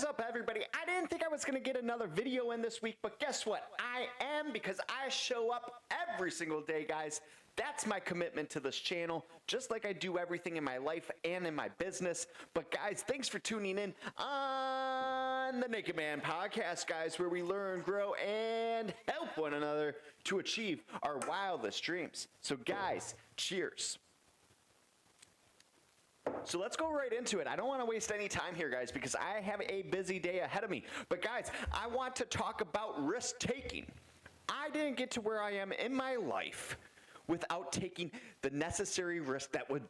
is up, everybody? I didn't think I was going to get another video in this week, but guess what? I am, because I show up every single day, guys. That's my commitment to this channel, just like I do everything in my life and in my business. But guys, thanks for tuning in on the Naked Man Podcast, guys, where we learn, grow, and help one another to achieve our wildest dreams. So guys, cheers. So let's go right into it. I don't want to waste any time here, guys, because I have a busy day ahead of me. But guys, I want to talk about risk taking. I didn't get to where I am in my life without taking the necessary risk that would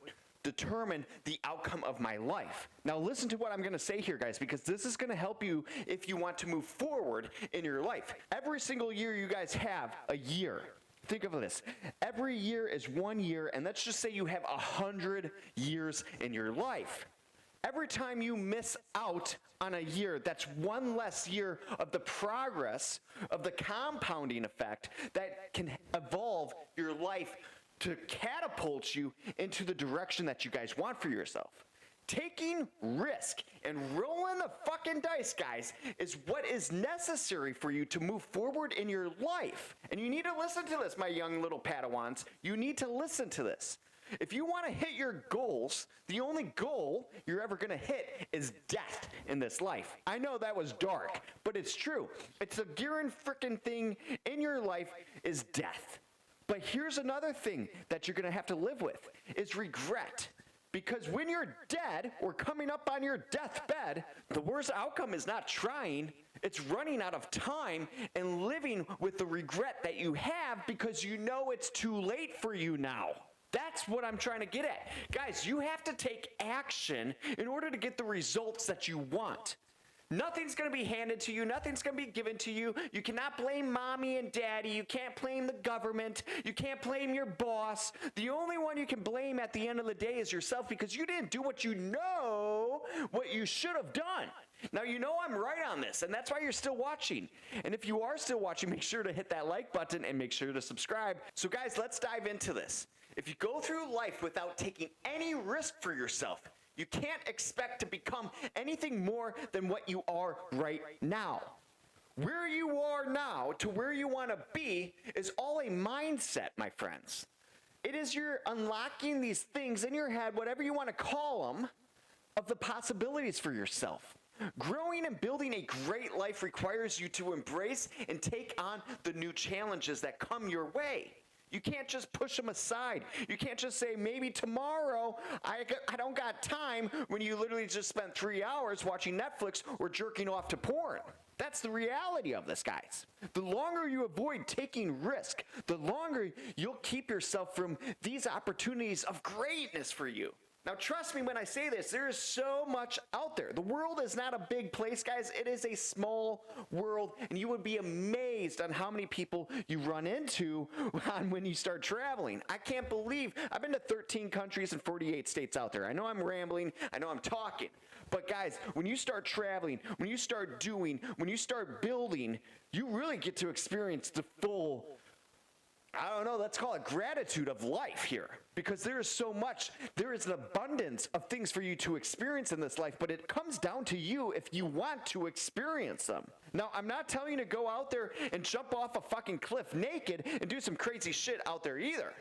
determine the outcome of my life. Now listen to what I'm going to say here, guys, because this is going to help you if you want to move forward in your life. Every single year you guys have a year. Think of this. Every year is 1 year, and let's just say you have 100 years in your life. Every time you miss out on a year, that's one less year of the progress of the compounding effect that can evolve your life to catapult you into the direction that you guys want for yourself. Taking risk and rolling the fucking dice, guys, is what is necessary for you to move forward in your life. And you need to listen to this, my young little Padawans. You need to listen to this. If you want to hit your goals, the only goal you're ever going to hit is death in this life. I know that was dark, but it's true. It's a frickin' thing in your life is death. But here's another thing that you're going to have to live with is regret. Because when you're dead or coming up on your deathbed, the worst outcome is not trying, it's running out of time and living with the regret that you have because you know it's too late for you now. That's what I'm trying to get at. Guys, you have to take action in order to get the results that you want. Nothing's going to be handed to you. Nothing's going to be given to you. You cannot blame mommy and daddy. You can't blame the government. You can't blame your boss. The only one you can blame at the end of the day is yourself because you didn't do what you should have done. Now, you know I'm right on this, and that's why you're still watching. And if you are still watching, make sure to hit that like button and make sure to subscribe. So, guys, let's dive into this. If you go through life without taking any risk for yourself, you can't expect to become anything more than what you are right now. Where you are now to where you want to be is all a mindset, my friends. It is you're unlocking these things in your head, whatever you want to call them, of the possibilities for yourself. Growing and building a great life requires you to embrace and take on the new challenges that come your way. You can't just push them aside. You can't just say, maybe tomorrow, I don't got time, when you literally just spent 3 hours watching Netflix or jerking off to porn. That's the reality of this, guys. The longer you avoid taking risk, the longer you'll keep yourself from these opportunities of greatness for you. Now, trust me when I say this, there is so much out there. The world is not a big place, guys. It is a small world, and you would be amazed on how many people you run into when you start traveling. I can't believe I've been to 13 countries and 48 states out there. I know I'm rambling. I know I'm talking. But, guys, when you start traveling, when you start doing, when you start building, you really get to experience the full, let's call it gratitude of life here. Because there is so much, there is an abundance of things for you to experience in this life, but it comes down to you if you want to experience them. Now, I'm not telling you to go out there and jump off a fucking cliff naked and do some crazy shit out there either.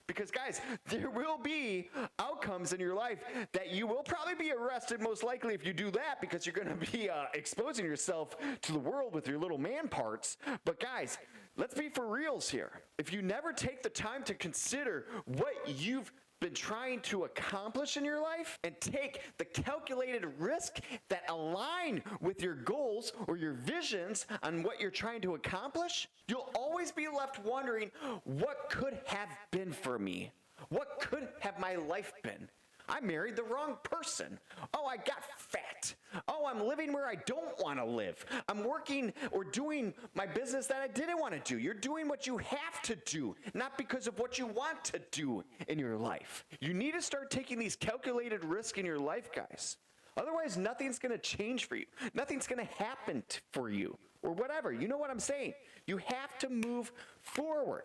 Because, guys, there will be outcomes in your life that you will probably be arrested, most likely, if you do that, because you're going to be exposing yourself to the world with your little man parts. But, guys, let's be for reals here. If you never take the time to consider what you've been trying to accomplish in your life and take the calculated risk that align with your goals or your visions on what you're trying to accomplish, you'll always be left wondering, what could have been for me? What could have my life been? I married the wrong person. Oh, I got fat. Oh, I'm living where I don't want to live. I'm working or doing my business that I didn't want to do. You're doing what you have to do, not because of what you want to do in your life. You need to start taking these calculated risks in your life, guys. Otherwise, nothing's going to change for you. Nothing's going to happen for you or whatever. You know what I'm saying? You have to move forward.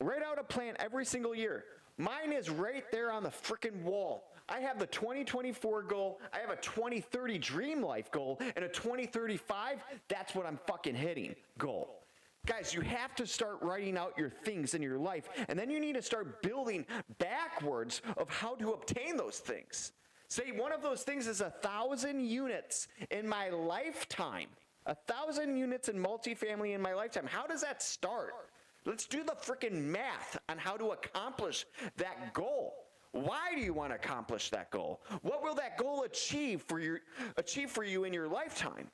Write out a plan every single year. Mine is right there on the freaking wall. I have the 2024 goal, I have a 2030 dream life goal, and a 2035, that's what I'm fucking hitting goal. Guys, you have to start writing out your things in your life, and then you need to start building backwards of how to obtain those things. Say one of those things is 1,000 units in my lifetime. 1,000 units in multifamily in my lifetime. How does that start? Let's do the freaking math on how to accomplish that goal. Why do you want to accomplish that goal? What will that goal achieve for you in your lifetime?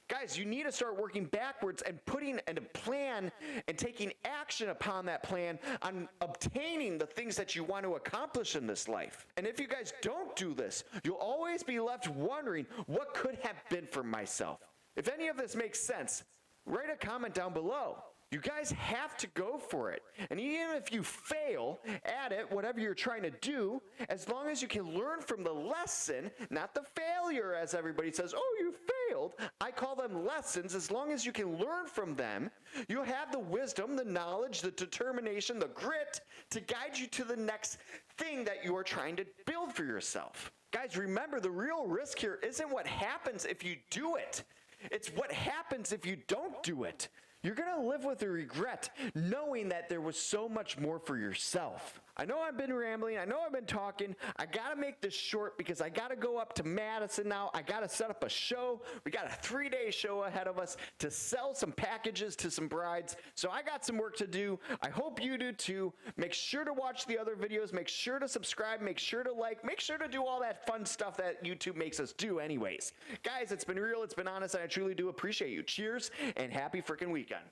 Guys, you need to start working backwards and putting in a plan and taking action upon that plan on obtaining the things that you want to accomplish in this life. And if you guys don't do this, you'll always be left wondering, what could have been for myself? If any of this makes sense, write a comment down below. You guys have to go for it. And even if you fail at it, whatever you're trying to do, as long as you can learn from the lesson, not the failure, as everybody says, oh, you failed. I call them lessons. As long as you can learn from them, you'll have the wisdom, the knowledge, the determination, the grit to guide you to the next thing that you are trying to build for yourself. Guys, remember, the real risk here isn't what happens if you do it. It's what happens if you don't do it. You're going to live with a regret knowing that there was so much more for yourself. I know I've been rambling. I know I've been talking. I got to make this short because I got to go up to Madison now. I got to set up a show. We got a 3-day show ahead of us to sell some packages to some brides. So I got some work to do. I hope you do too. Make sure to watch the other videos. Make sure to subscribe. Make sure to like. Make sure to do all that fun stuff that YouTube makes us do anyways. Guys, it's been real. It's been honest. And I truly do appreciate you. Cheers and happy freaking weekend.